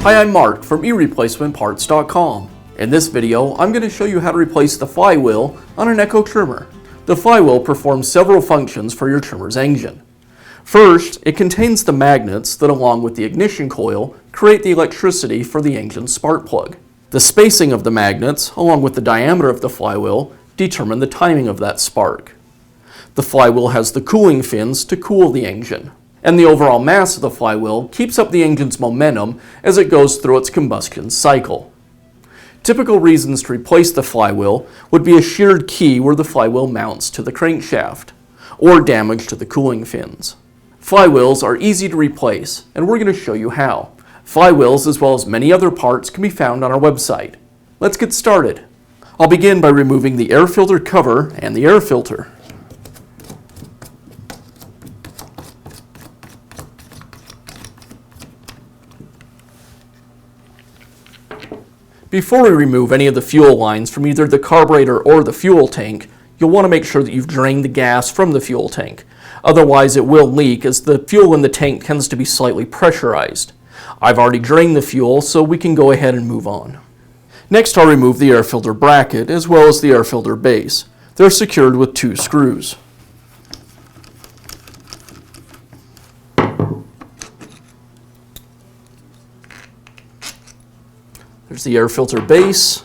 Hi, I'm Mark from eReplacementParts.com. In this video, I'm going to show you how to replace the flywheel on an Echo trimmer. The flywheel performs several functions for your trimmer's engine. First, it contains the magnets that, along with the ignition coil, create the electricity for the engine's spark plug. The spacing of the magnets, along with the diameter of the flywheel, determine the timing of that spark. The flywheel has the cooling fins to cool the engine, and the overall mass of the flywheel keeps up the engine's momentum as it goes through its combustion cycle. Typical reasons to replace the flywheel would be a sheared key where the flywheel mounts to the crankshaft, or damage to the cooling fins. Flywheels are easy to replace, and we're going to show you how. Flywheels, as well as many other parts, can be found on our website. Let's get started. I'll begin by removing the air filter cover and the air filter. Before we remove any of the fuel lines from either the carburetor or the fuel tank, you'll want to make sure that you've drained the gas from the fuel tank. Otherwise it will leak, as the fuel in the tank tends to be slightly pressurized. I've already drained the fuel, so we can go ahead and move on. Next, I'll remove the air filter bracket as well as the air filter base. They're secured with 2 screws. There's the air filter base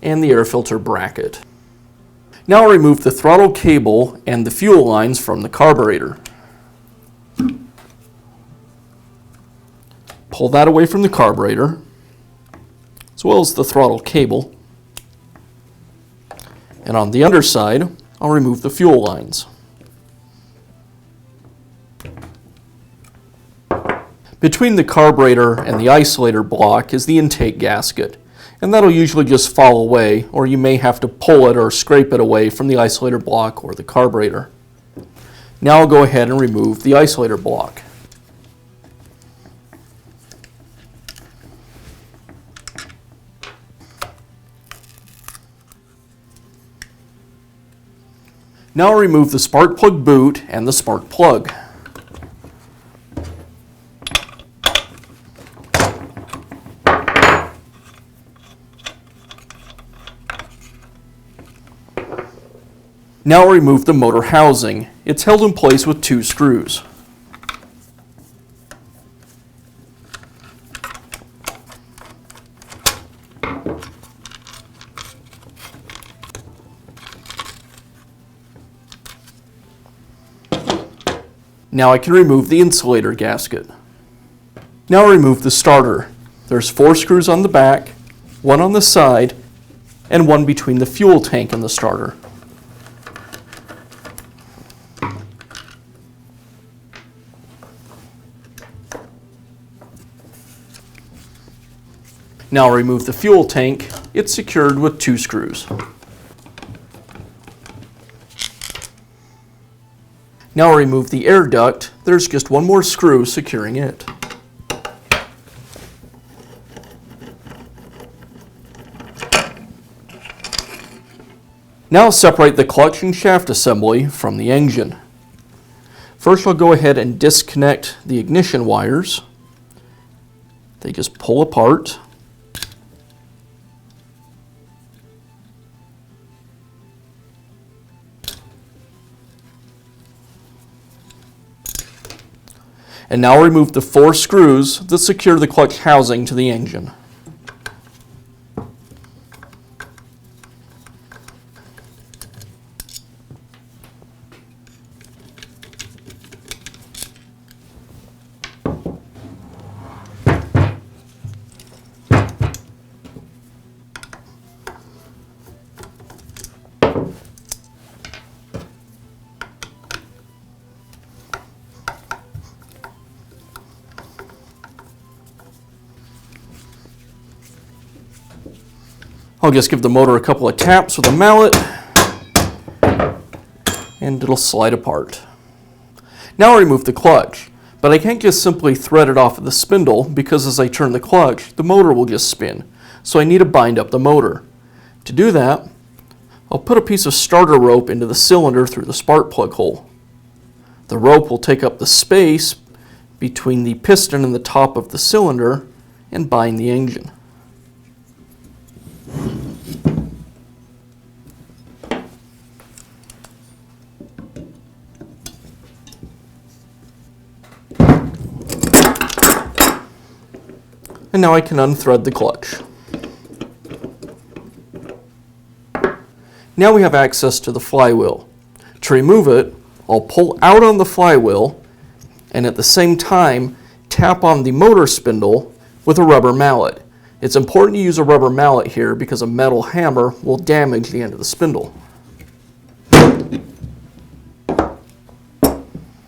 and the air filter bracket. Now I'll remove the throttle cable and the fuel lines from the carburetor. Pull that away from the carburetor, as well as the throttle cable. And on the underside, I'll remove the fuel lines. Between the carburetor and the isolator block is the intake gasket, and that'll usually just fall away, or you may have to pull it or scrape it away from the isolator block or the carburetor. Now I'll go ahead and remove the isolator block. Now I'll remove the spark plug boot and the spark plug. Now I'll remove the motor housing. It's held in place with 2 screws. Now I can remove the insulator gasket. Now I'll remove the starter. There's 4 screws on the back, 1 on the side, and 1 between the fuel tank and the starter. Now I'll remove the fuel tank. It's secured with 2 screws. Now I'll remove the air duct. There's just 1 more screw securing it. Now I'll separate the clutch and shaft assembly from the engine. First, I'll go ahead and disconnect the ignition wires. They just pull apart. And now I'll remove the 4 screws that secure the clutch housing to the engine. I'll just give the motor a couple of taps with a mallet, and it'll slide apart. Now I'll remove the clutch, but I can't just simply thread it off of the spindle, because as I turn the clutch, the motor will just spin. So I need to bind up the motor. To do that, I'll put a piece of starter rope into the cylinder through the spark plug hole. The rope will take up the space between the piston and the top of the cylinder and bind the engine. And now I can unthread the clutch. Now we have access to the flywheel. To remove it, I'll pull out on the flywheel and at the same time tap on the motor spindle with a rubber mallet. It's important to use a rubber mallet here because a metal hammer will damage the end of the spindle.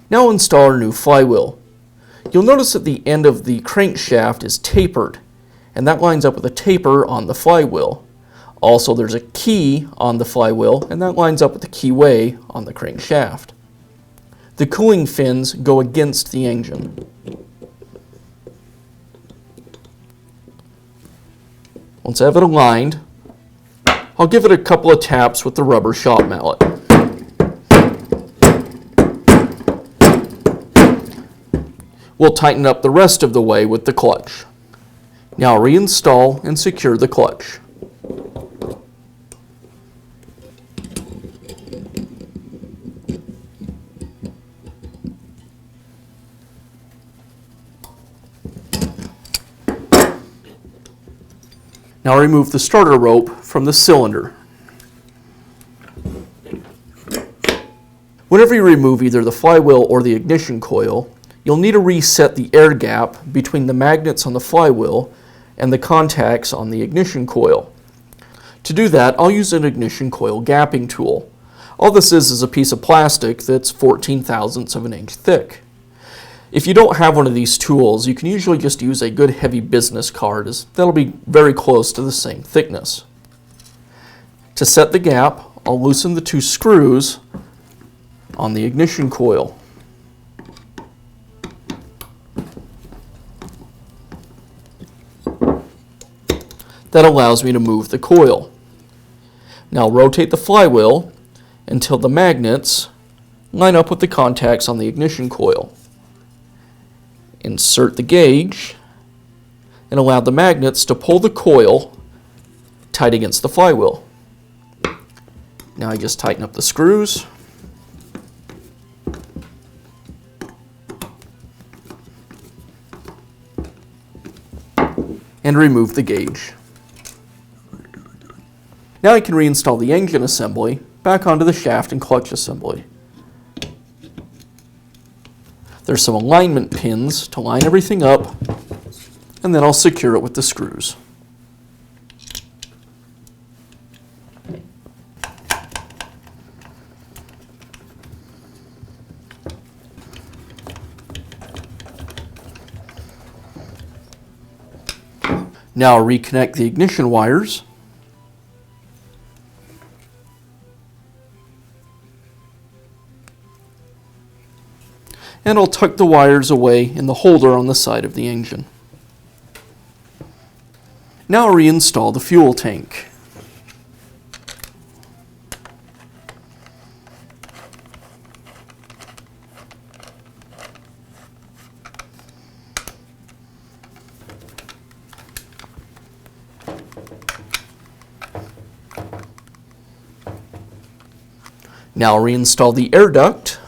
Now install our new flywheel. You'll notice that the end of the crankshaft is tapered, and that lines up with a taper on the flywheel. Also, there's a key on the flywheel, and that lines up with the keyway on the crankshaft. The cooling fins go against the engine. Once I have it aligned, I'll give it a couple of taps with the rubber shop mallet. We'll tighten up the rest of the way with the clutch. Now reinstall and secure the clutch. Now remove the starter rope from the cylinder. Whenever you remove either the flywheel or the ignition coil, you'll need to reset the air gap between the magnets on the flywheel and the contacts on the ignition coil. To do that, I'll use an ignition coil gapping tool. All this is a piece of plastic that's 14 thousandths of an inch thick. If you don't have one of these tools, you can usually just use a good heavy business card, as that'll be very close to the same thickness. To set the gap, I'll loosen the two screws on the ignition coil. That allows me to move the coil. Now rotate the flywheel until the magnets line up with the contacts on the ignition coil. Insert the gauge and allow the magnets to pull the coil tight against the flywheel. Now I just tighten up the screws. And remove the gauge. Now I can reinstall the engine assembly back onto the shaft and clutch assembly. There's some alignment pins to line everything up, and then I'll secure it with the screws. Now I'll reconnect the ignition wires. And I'll tuck the wires away in the holder on the side of the engine. Now I'll reinstall the fuel tank. Now I'll reinstall the air duct.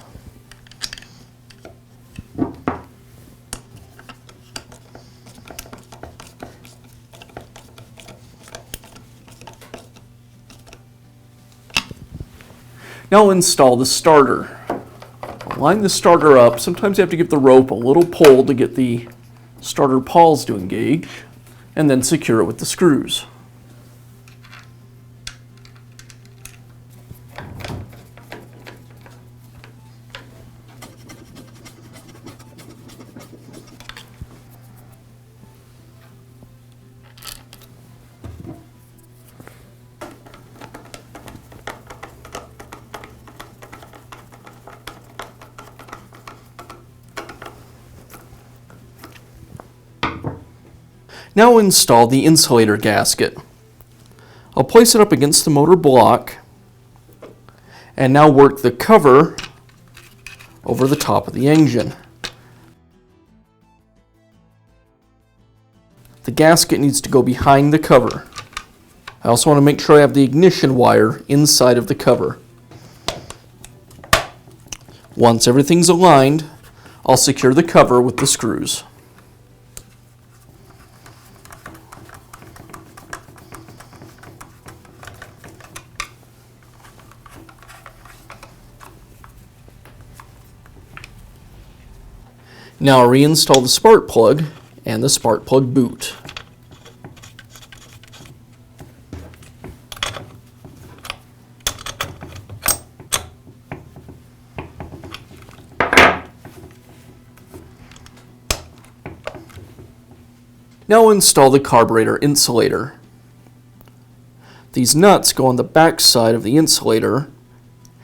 Now I'll install the starter. I'll line the starter up. Sometimes you have to give the rope a little pull to get the starter pawls to engage, and then secure it with the screws. Now install the insulator gasket. I'll place it up against the motor block and now work the cover over the top of the engine. the gasket needs to go behind the cover. I also want to make sure I have the ignition wire inside of the cover. Once everything's aligned, I'll secure the cover with the screws. Now I'll reinstall the spark plug and the spark plug boot. Now install the carburetor insulator. These nuts go on the back side of the insulator,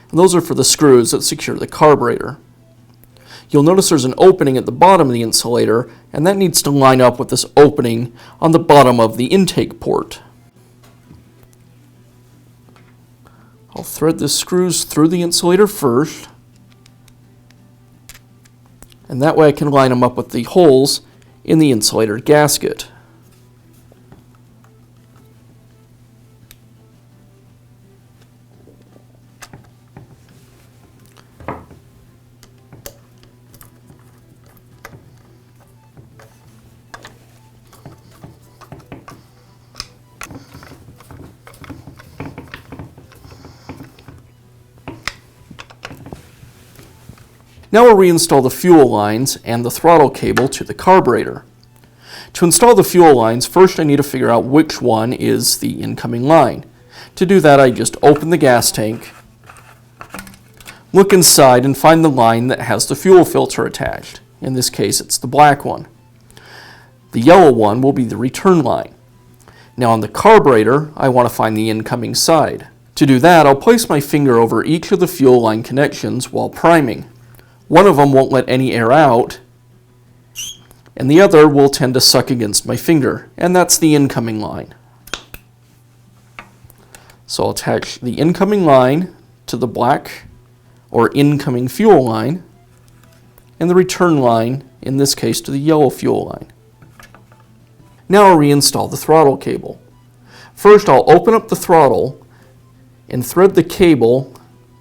and those are for the screws that secure the carburetor. You'll notice there's an opening at the bottom of the insulator, and that needs to line up with this opening on the bottom of the intake port. I'll thread the screws through the insulator first, and that way I can line them up with the holes in the insulator gasket. Now we'll reinstall the fuel lines and the throttle cable to the carburetor. To install the fuel lines, first I need to figure out which one is the incoming line. To do that, I just open the gas tank, look inside, and find the line that has the fuel filter attached. In this case, it's the black one. The yellow one will be the return line. Now on the carburetor, I want to find the incoming side. To do that, I'll place my finger over each of the fuel line connections while priming. One of them won't let any air out, and the other will tend to suck against my finger, and that's the incoming line. So I'll attach the incoming line to the black or incoming fuel line, and the return line, in this case, to the yellow fuel line. Now I'll reinstall the throttle cable. First I'll open up the throttle and thread the cable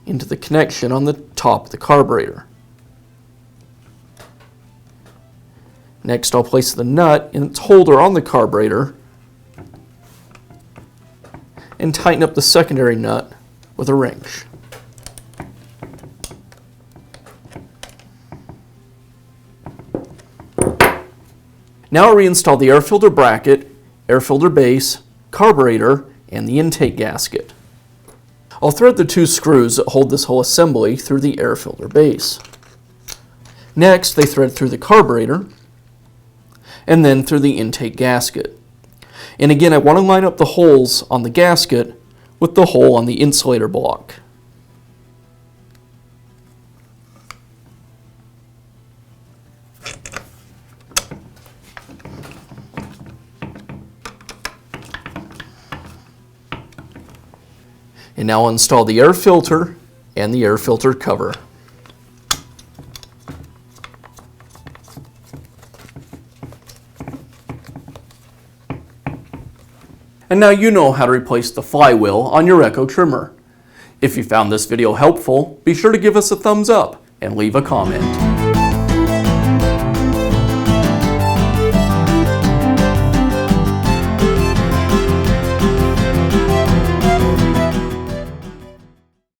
into the connection on the top of the carburetor. Next, I'll place the nut in its holder on the carburetor and tighten up the secondary nut with a wrench. Now I'll reinstall the air filter bracket, air filter base, carburetor, and the intake gasket. I'll thread the two screws that hold this whole assembly through the air filter base. Next, they thread through the carburetor, and then through the intake gasket. And again, I want to line up the holes on the gasket with the hole on the insulator block. And now install the air filter and the air filter cover. And now you know how to replace the flywheel on your Echo trimmer. If you found this video helpful, be sure to give us a thumbs up and leave a comment.